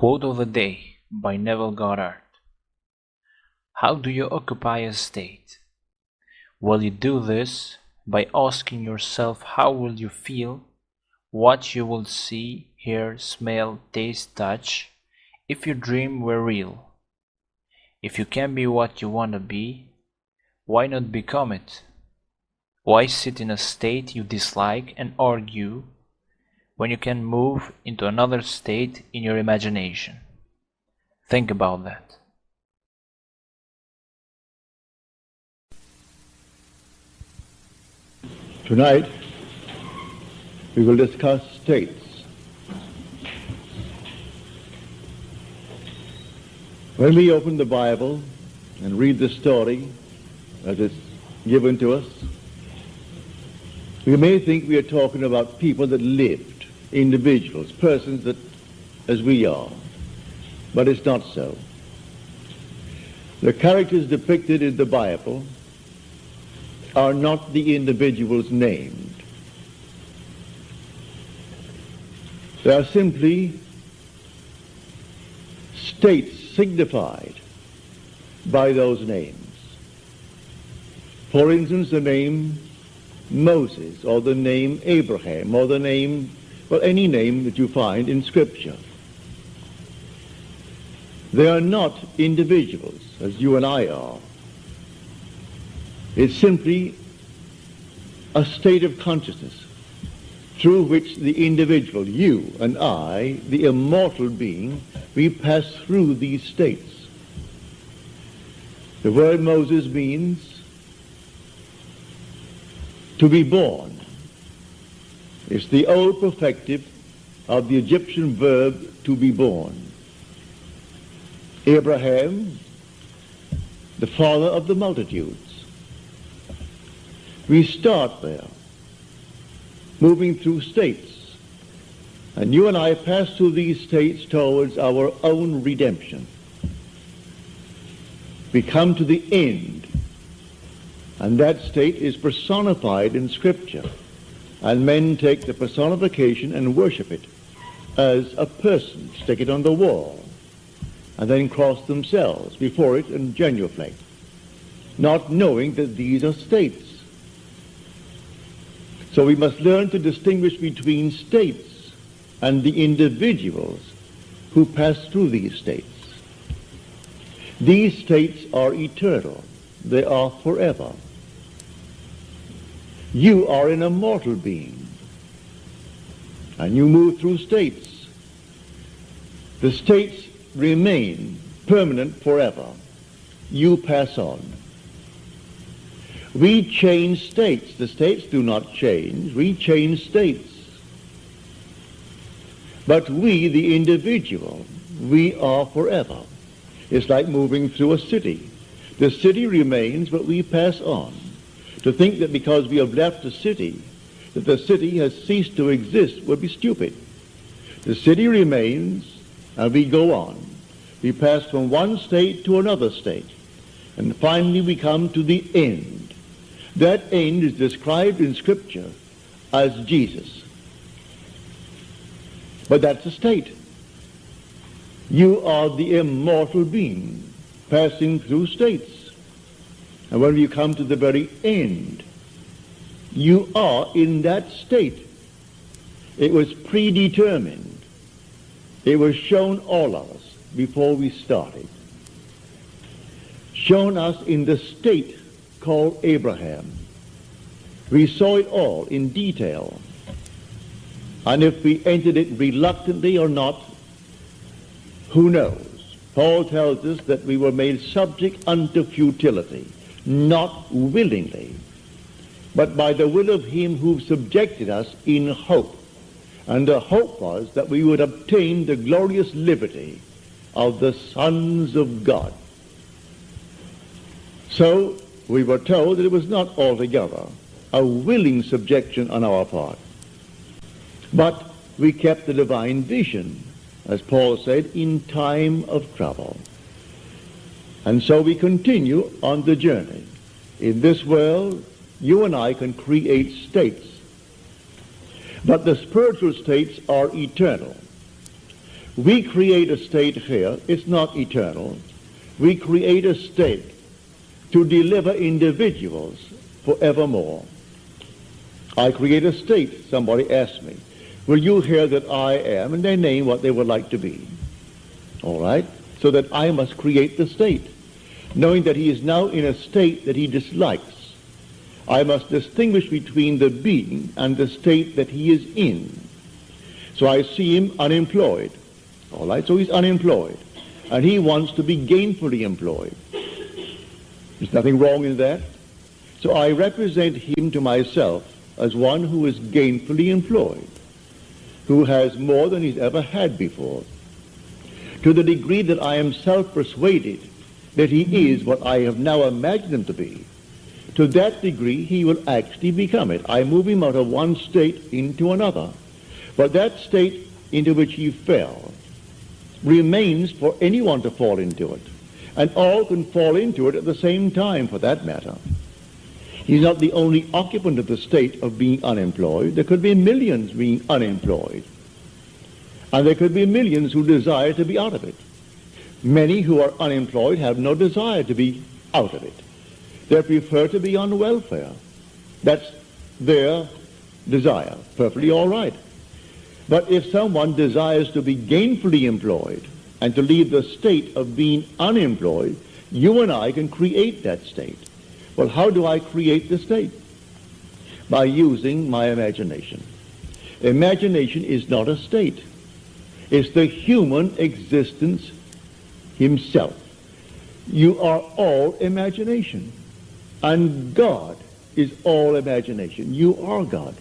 Quote of the day by Neville Goddard. How do you occupy a state? Well, you do this by asking yourself how will you feel, what you will see, hear, smell, taste, touch, if your dream were real. If you can be what you want to be, why not become it? Why sit in a state you dislike and argue when you can move into another state in your imagination? Think about that. Tonight, we will discuss states. When we open the Bible and read the story as it's given to us, we may think we are talking about people that lived, individuals, persons that, as we are, but it's not so. The characters depicted in the Bible are not the individuals named. They are simply states signified by those names. For instance, the name Moses, or the name Abraham, or the name, well, any name that you find in Scripture. They are not individuals, as you and I are. It's simply a state of consciousness through which the individual, you and I, the immortal being, we pass through these states. The word Moses means to be born. It's the old perfective of the Egyptian verb to be born. Abraham, the father of the multitudes. We start there, moving through states. And you and I pass through these states towards our own redemption. We come to the end. And that state is personified in Scripture. And men take the personification and worship it as a person, stick it on the wall, and then cross themselves before it and genuflect, not knowing that these are states. So we must learn to distinguish between states and the individuals who pass through these states. These states are eternal. They are forever. You are an immortal being, and you move through states. The states remain permanent forever. You pass on. We change states. The states do not change. We change states. But we, the individual, we are forever. It's like moving through a city. The city remains, but we pass on. To think that because we have left a city, that the city has ceased to exist would be stupid. The city remains, and we go on. We pass from one state to another state, and finally we come to the end. That end is described in Scripture as Jesus. But that's a state. You are the immortal being passing through states. And when you come to the very end, you are in that state. It was predetermined. It was shown all of us before we started. Shown us in the state called Abraham. We saw it all in detail. And if we entered it reluctantly or not, who knows? Paul tells us that we were made subject unto futility. Not willingly, but by the will of him who subjected us in hope. And the hope was that we would obtain the glorious liberty of the sons of God. So we were told that it was not altogether a willing subjection on our part, but we kept the divine vision, as Paul said, in time of trouble. And so we continue on the journey. In this world, you and I can create states. But the spiritual states are eternal. We create a state here. It's not eternal. We create a state to deliver individuals forevermore. I create a state. Somebody asks me, will you hear that I am? And they name what they would like to be. All right? So that I must create the state, knowing that he is now in a state that he dislikes. I must distinguish between the being and the state that he is in. So I see him unemployed. All right? So he's unemployed. And he wants to be gainfully employed. There's nothing wrong in that. So I represent him to myself as one who is gainfully employed, who has more than he's ever had before. To the degree that I am self-persuaded that he is what I have now imagined him to be, to that degree he will actually become it. I move him out of one state into another. But that state into which he fell remains for anyone to fall into it. And all can fall into it at the same time, for that matter. He's not the only occupant of the state of being unemployed. There could be millions being unemployed. And there could be millions who desire to be out of it. Many who are unemployed have no desire to be out of it. They prefer to be on welfare. That's their desire. Perfectly all right. But if someone desires to be gainfully employed and to leave the state of being unemployed, you and I can create that state. Well, how do I create the state? By using my imagination. Imagination is not a state. It's the human existence himself. You are all imagination. And God is all imagination. You are God.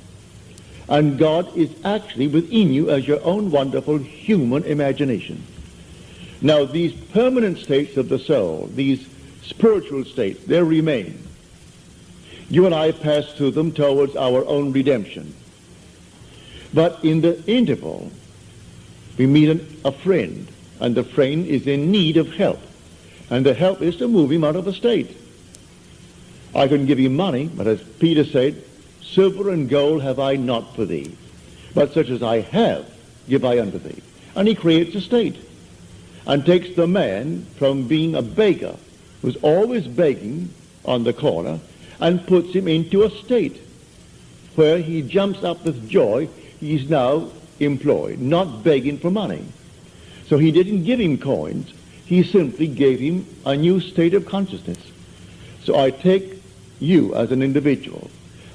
And God is actually within you as your own wonderful human imagination. Now, these permanent states of the soul, these spiritual states, they remain. You and I pass through them towards our own redemption. But in the interval, we meet a friend, and the friend is in need of help. And the help is to move him out of the state. I couldn't give him money, but as Peter said, silver and gold have I not for thee, but such as I have give I unto thee. And he creates a state and takes the man from being a beggar, who's always begging on the corner, and puts him into a state where he jumps up with joy. He's now employed, not begging for money. So he didn't give him coins. He simply gave him a new state of consciousness. So I take you as an individual.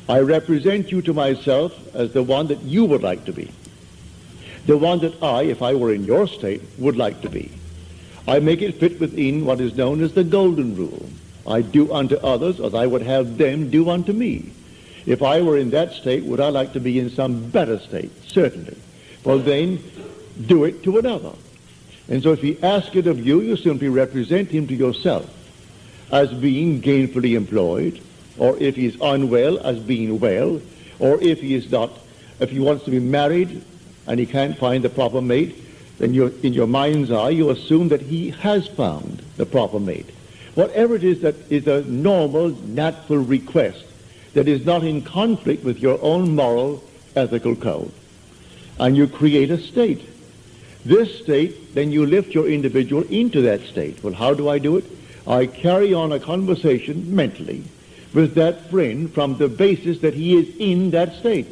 I represent you to myself as the one that you would like to be. The one that I, if I were in your state, would like to be. I make it fit within what is known as the golden rule. I do unto others as I would have them do unto me. If I were in that state, would I like to be in some better state? Certainly. Well, then, do it to another. And so if he asks it of you, you simply represent him to yourself as being gainfully employed, or if he is unwell, as being well, or if he is not, if he wants to be married and he can't find the proper mate, then in your mind's eye, you assume that he has found the proper mate. Whatever it is that is a normal, natural request that is not in conflict with your own moral, ethical code. And you create a state. This state, then you lift your individual into that state. Well, how do I do it? I carry on a conversation mentally with that friend from the basis that he is in that state.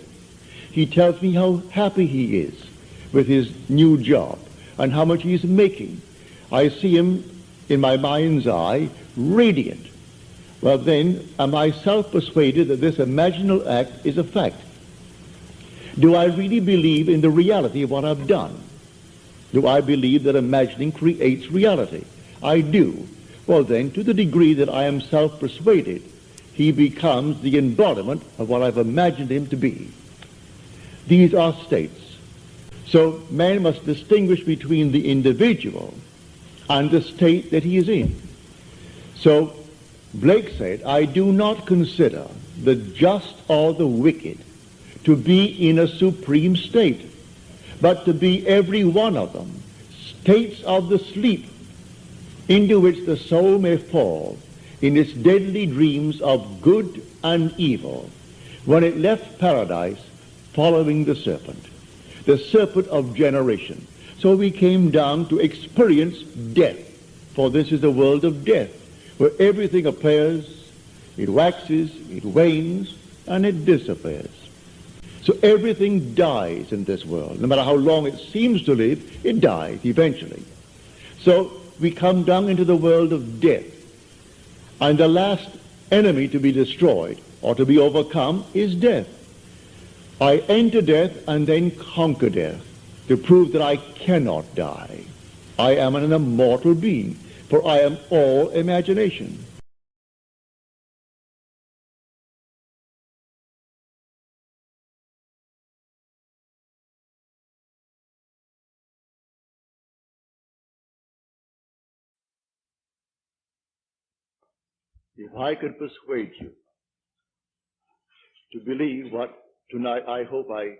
He tells me how happy he is with his new job and how much he's making. I see him in my mind's eye radiant. Well, then, am I self-persuaded that this imaginal act is a fact? Do I really believe in the reality of what I've done? Do I believe that imagining creates reality? I do. Well, then, to the degree that I am self-persuaded, he becomes the embodiment of what I've imagined him to be. These are states. So man must distinguish between the individual and the state that he is in. So Blake said, I do not consider the just or the wicked to be in a supreme state, but to be every one of them states of the sleep into which the soul may fall in its deadly dreams of good and evil, when it left paradise following the serpent of generation. So we came down to experience death, for this is the world of death, where everything appears, it waxes, it wanes, and it disappears. So everything dies in this world. No matter how long it seems to live, it dies eventually. So we come down into the world of death. And the last enemy to be destroyed or to be overcome is death. I enter death and then conquer death to prove that I cannot die. I am an immortal being, for I am all imagination. If I could persuade you to believe what tonight I hope I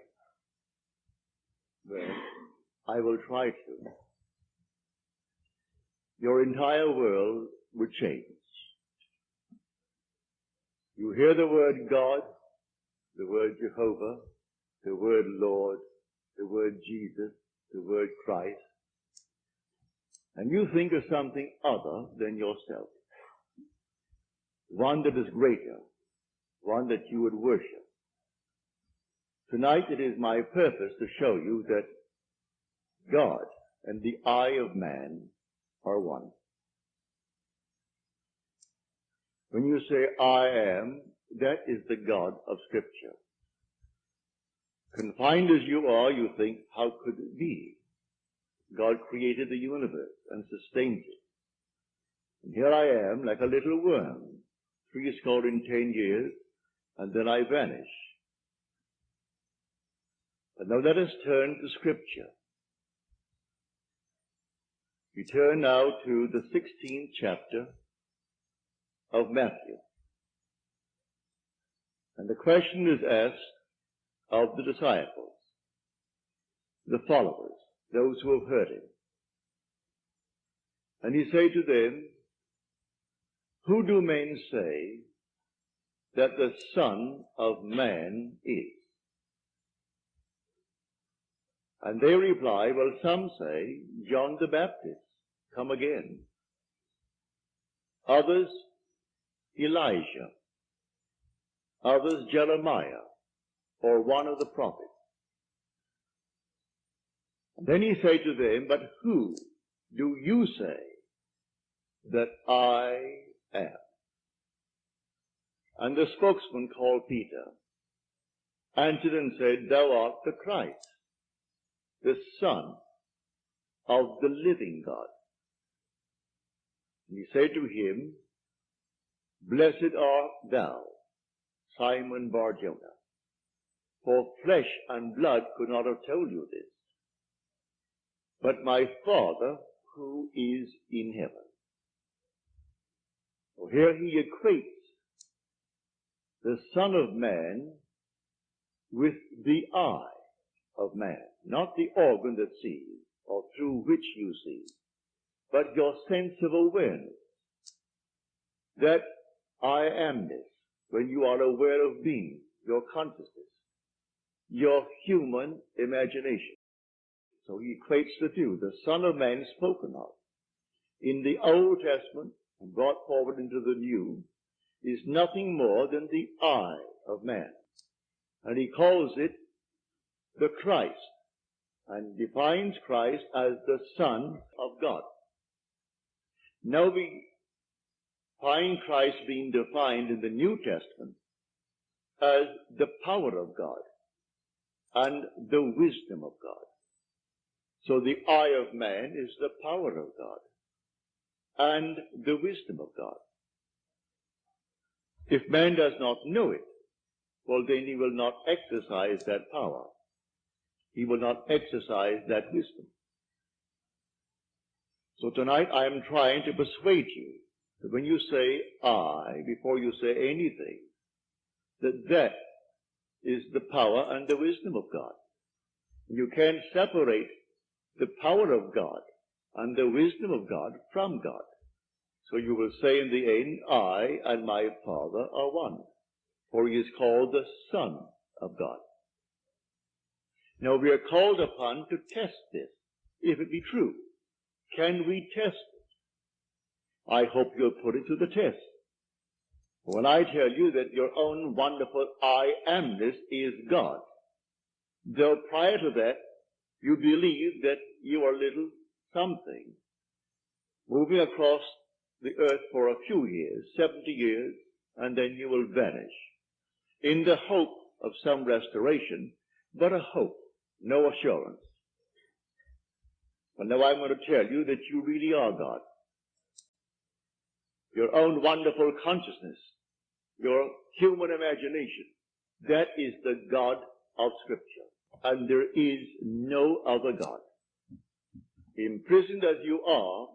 will try to, your entire world would change. You hear the word God, the word Jehovah, the word Lord, the word Jesus, the word Christ, and you think of something other than yourself. One that is greater, one that you would worship. Tonight it is my purpose to show you that God and the eye of man are one. When you say I am, that is the God of Scripture. Confined as you are, you think, how could it be? God created the universe and sustains it. And here I am, like a little worm, 10 years, and then I vanish. But now let us turn to Scripture. We turn now to the 16th chapter of Matthew. And the question is asked of the disciples, the followers, those who have heard him. And he said to them, who do men say that the Son of Man is? And they reply, well, some say John the Baptist, come again. Others, Elijah. Others, Jeremiah, or one of the prophets. And then he said to them, but who do you say that I am? And the spokesman called Peter answered and said, thou art the Christ, the Son of the living God. And he said to him, blessed art thou, Simon Bar-Jonah, for flesh and blood could not have told you this, but my Father who is in heaven. So here he equates the Son of Man with the eye of man, not the organ that sees or through which you see, but your sense of awareness that I am this, when you are aware of being, your consciousness, your human imagination. So he equates the two, the Son of Man spoken of in the Old Testament and brought forward into the New is nothing more than the eye of man. And he calls it the Christ, and defines Christ as the Son of God. Now we find Christ being defined in the New Testament as the power of God and the wisdom of God. So the eye of man is the power of God and the wisdom of God. If man does not know it, well, then he will not exercise that power. He will not exercise that wisdom. So tonight I am trying to persuade you that when you say I, before you say anything, that is the power and the wisdom of God. You can't separate the power of God and the wisdom of God from God. So you will say in the end, I and my Father are one, for he is called the Son of God. Now we are called upon to test this if it be true? Can we test it? I hope you'll put it to the test. When I tell you that your own wonderful I amness is God, though prior to that you believe that you are little something, moving across the earth for a few years, 70 years, and then you will vanish, in the hope of some restoration, but a hope, no assurance. But now I'm going to tell you that you really are God. Your own wonderful consciousness, your human imagination, that is the God of Scripture. And there is no other God. Imprisoned as you are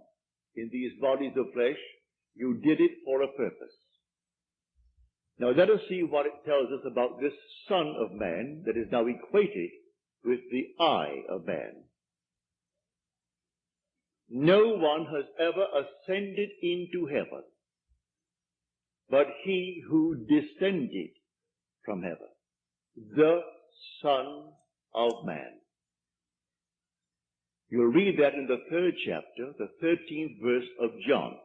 in these bodies of flesh, you did it for a purpose. Now let us see what it tells us about this Son of Man that is now equated with the I of man. No one has ever ascended into heaven but he who descended from heaven, the Son of Man. You'll read that in the 3rd chapter, the 13th verse of John.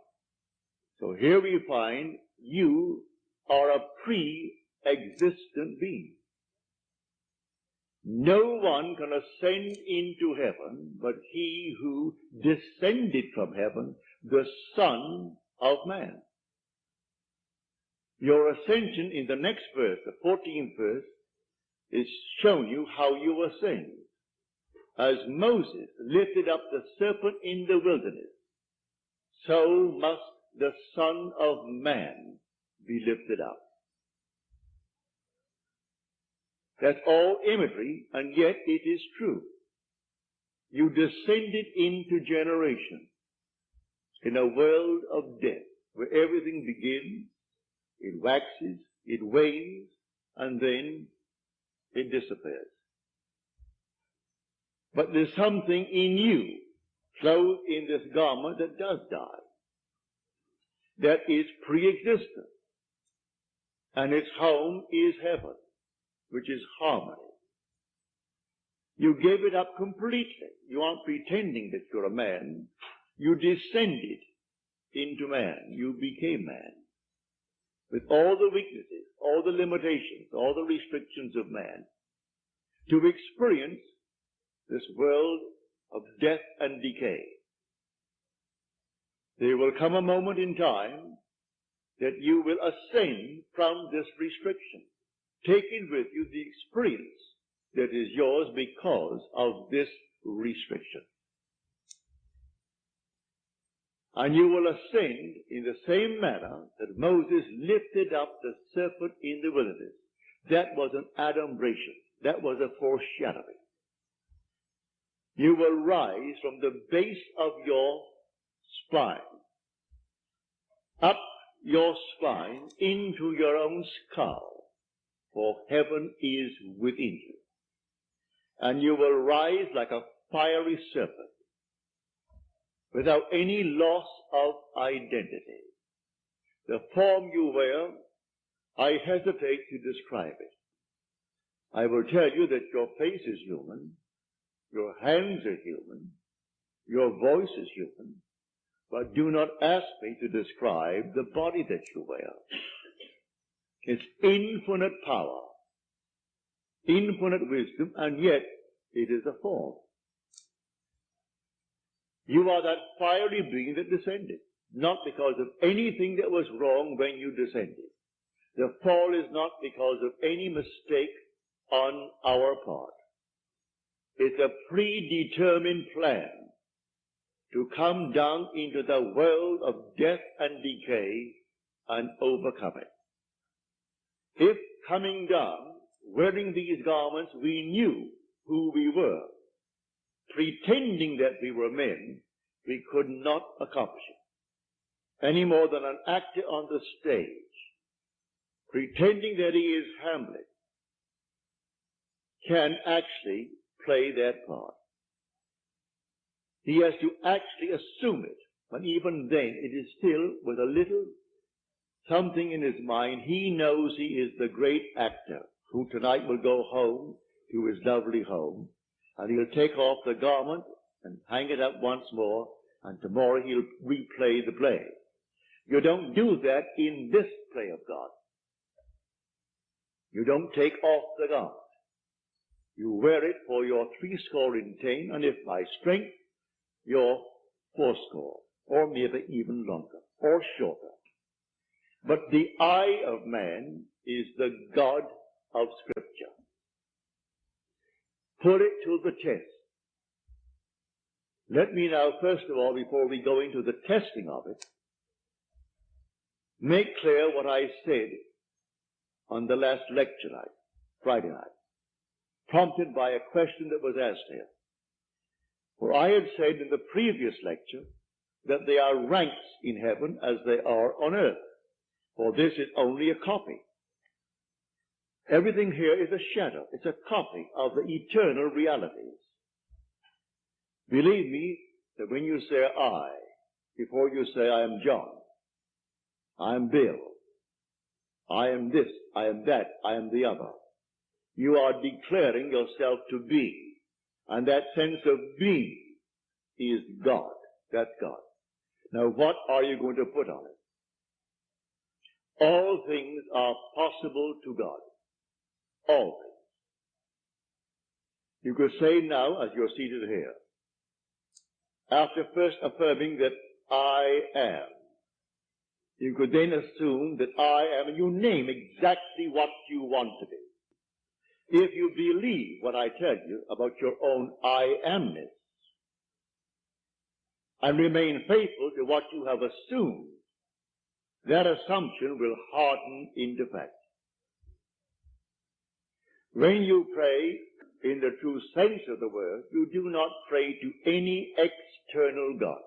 So here we find you are a pre-existent being. No one can ascend into heaven but he who descended from heaven, the Son of Man. Your ascension in the next verse, the 14th verse, is showing you how you ascend. As Moses lifted up the serpent in the wilderness, so must the Son of Man be lifted up. That's all imagery, and yet it is true. You descended into generation in a world of death where everything begins, it waxes, it wanes, and then it disappears. But there's something in you, clothed in this garment, that does die. That is pre-existent. And its home is heaven, which is harmony. You gave it up completely. You aren't pretending that you're a man. You descended into man. You became man. With all the weaknesses, all the limitations, all the restrictions of man, to experience this world of death and decay. There will come a moment in time that you will ascend from this restriction, taking with you the experience that is yours because of this restriction. And you will ascend in the same manner that Moses lifted up the serpent in the wilderness. That was an adumbration. That was a foreshadowing. You will rise from the base of your spine, up your spine into your own skull, for heaven is within you. And you will rise like a fiery serpent, without any loss of identity. The form you wear, I hesitate to describe it. I will tell you that your face is human, your hands are human, your voice is human, but do not ask me to describe the body that you wear. It's infinite power, infinite wisdom, and yet it is a form. You are that fiery being that descended, not because of anything that was wrong when you descended. The fall is not because of any mistake on our part. It's a predetermined plan to come down into the world of death and decay and overcome it. If coming down, wearing these garments, we knew who we were, pretending that we were men, we could not accomplish it. Any more than an actor on the stage, pretending that he is Hamlet, can actually play that part. He has to actually assume it, but even then it is still with a little something in his mind. He knows he is the great actor who tonight will go home to his lovely home, and he'll take off the garment and hang it up once more, and tomorrow he'll replay the play. You don't do that in this play of God. You don't take off the garment. You wear it for your 80, and if by strength, your 80, or maybe even longer, or shorter. But the eye of man is the God of Scripture. Put it to the test. Let me now, first of all, before we go into the testing of it, make clear what I said on the last lecture night, Friday night, prompted by a question that was asked here. For I had said in the previous lecture that there are ranks in heaven as they are on earth, for this is only a copy. Everything here is a shadow. It's a copy of the eternal realities. Believe me that when you say I, before you say I am John, I am Bill, I am this, I am that, I am the other, you are declaring yourself to be. And that sense of being is God. That's God. Now what are you going to put on it? All things are possible to God. All things. You could say now, as you're seated here, after first affirming that I am, you could then assume that I am, and you name exactly what you want to be. If you believe what I tell you about your own I amness, and remain faithful to what you have assumed, that assumption will harden into fact. When you pray in the true sense of the word, you do not pray to any external God.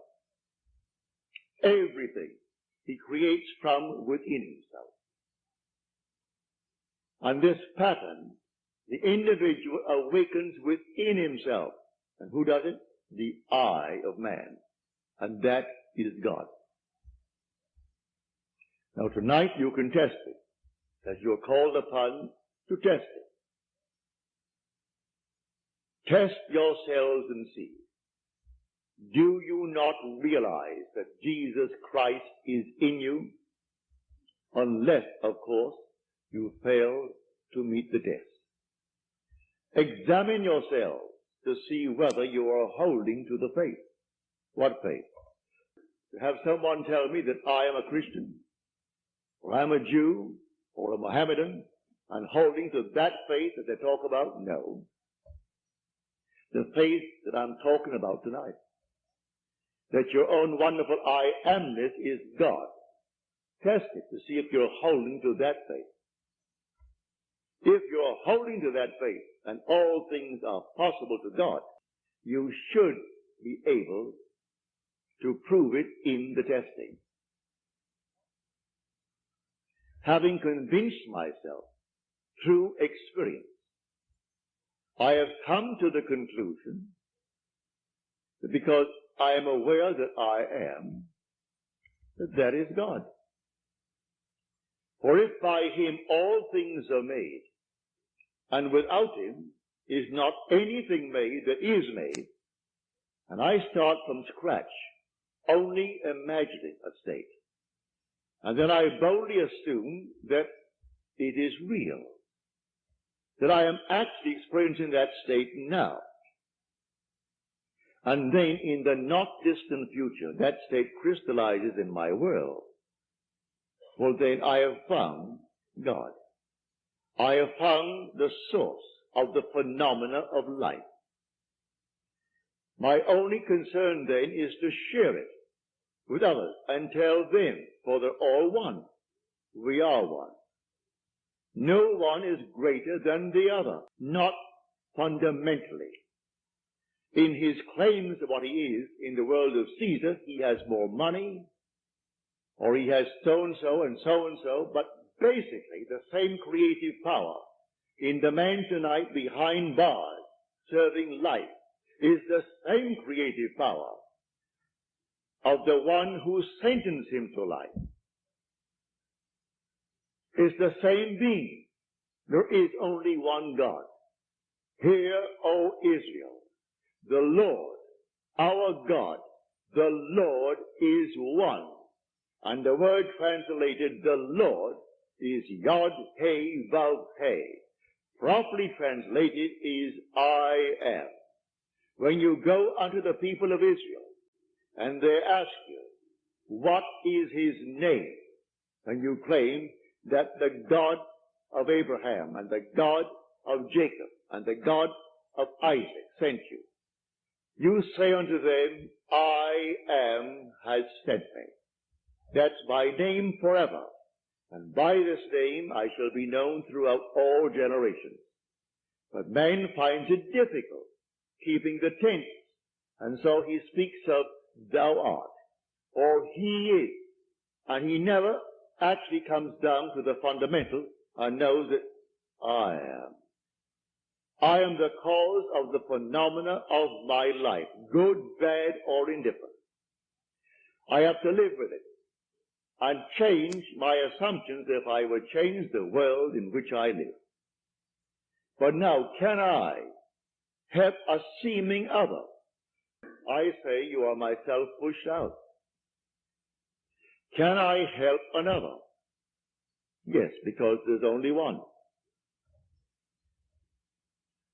Everything he creates from within himself. And this pattern, the individual awakens within himself. And who does it? The I of man. And that is God. Now tonight you can test it, as you're called upon to test it. Test yourselves and see. Do you not realize that Jesus Christ is in you? Unless, of course, you fail to meet the test. Examine yourselves to see whether you are holding to the faith. What faith? To have someone tell me that I am a Christian, or I'm a Jew, or a Mohammedan, and holding to that faith that they talk about? No. The faith that I'm talking about tonight. That your own wonderful I amness is God. Test it to see if you're holding to that faith. If you're holding to that faith and all things are possible to God, you should be able to prove it in the testing. Having convinced myself through experience, I have come to the conclusion that because I am aware that I am, that is God. For if by him all things are made, and without him is not anything made that is made, and I start from scratch, only imagining a state, and then I boldly assume that it is real, that I am actually experiencing that state now. And then in the not distant future, that state crystallizes in my world. Well, then I have found God. I have found the source of the phenomena of life. My only concern then is to share it with others and tell them, for they're all one. We are one. No one is greater than the other, not fundamentally. In his claims of what he is in the world of Caesar, he has more money, or he has so-and-so and so-and-so, but basically the same creative power in the man tonight behind bars serving life is the same creative power of the one who sentenced him to life. It's the same being. There is only one God. Hear, O Israel, the Lord, Our God, the Lord, is one. And the word translated, the Lord, is Yod He Vav He. Properly translated is I am. When you go unto the people of Israel, and they ask you, what is his name? And you claim that the God of Abraham, and the God of Jacob, and the God of Isaac sent you. You say unto them, I am has sent me. That's my name forever. And by this name I shall be known throughout all generations. But man finds it difficult keeping the tense. And so he speaks of thou art, or he is. And he never actually comes down to the fundamental and knows that I am. I am the cause of the phenomena of my life, good, bad, or indifferent. I have to live with it and change my assumptions if I would change the world in which I live. But now, can I help a seeming other? I say you are myself pushed out. Can I help another? Yes, because there's only one.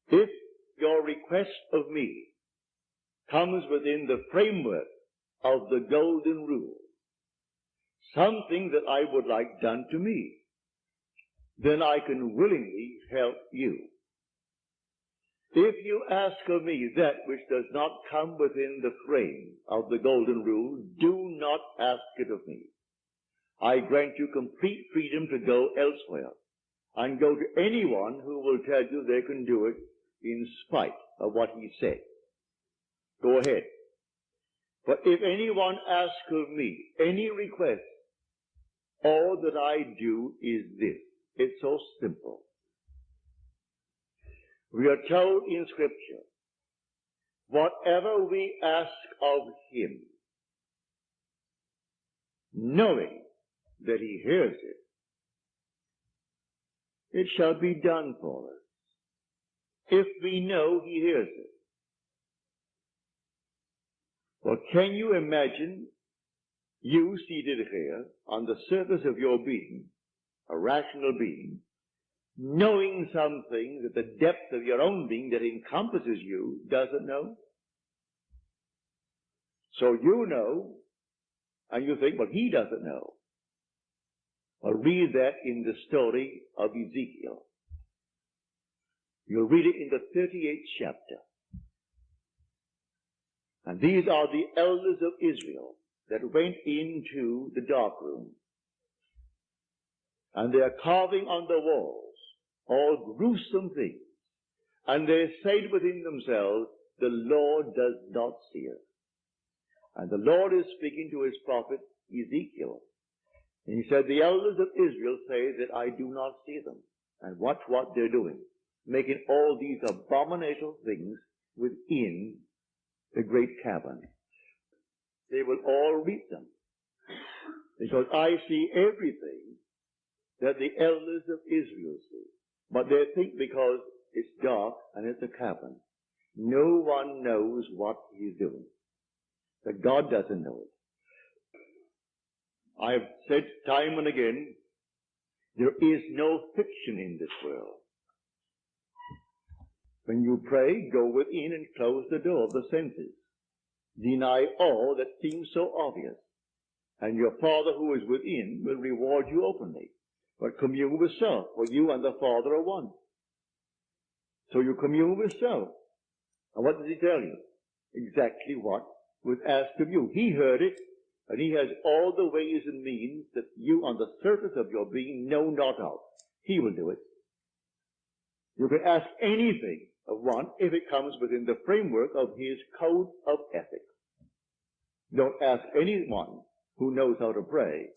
If your request of me comes within the framework of the golden rule, something that I would like done to me, then I can willingly help you. If you ask of me that which does not come within the frame of the golden rule, do not ask it of me. I grant you complete freedom to go elsewhere and go to anyone who will tell you they can do it in spite of what he said. Go ahead. But if anyone asks of me any request, all that I do is this. It's so simple. We are told in Scripture, whatever we ask of him, knowing that he hears it, it shall be done for us. If we know he hears it. Well, can you imagine you seated here on the surface of your being, a rational being, knowing something that the depth of your own being that encompasses you doesn't know? So you know, and you think, well, he doesn't know. Well, read that in the story of Ezekiel. You'll read it in the 38th chapter. And these are the elders of Israel that went into the dark room. And they are carving on the walls all gruesome things. And they said within themselves, the Lord does not see us. And the Lord is speaking to his prophet Ezekiel. And he said, the elders of Israel say that I do not see them. And watch what they're doing. Making all these abominable things within the great cavern. They will all reap them. Because I see everything that the elders of Israel see. But they think because it's dark and it's a cavern, no one knows what he's doing. That God doesn't know it. I've said time and again, there is no fiction in this world. When you pray, go within and close the door of the senses. Deny all that seems so obvious. And your Father who is within will reward you openly. But commune with self, for you and the Father are one. So you commune with self. And what does he tell you? Exactly what was asked of you. He heard it, and he has all the ways and means that you on the surface of your being know not of. He will do it. You can ask anything of one if it comes within the framework of his code of ethics. Don't ask anyone who knows how to pray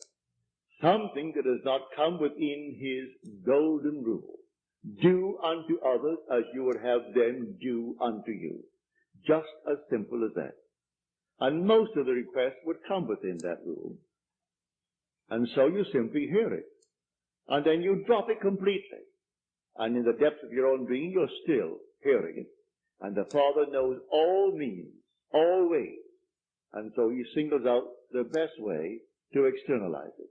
something that does not come within his golden rule. Do unto others as you would have them do unto you. Just as simple as that. And most of the requests would come within that rule. And so you simply hear it. And then you drop it completely. And in the depths of your own being, you're still hearing it. And the Father knows all means all ways. And so he singles out the best way to externalize it.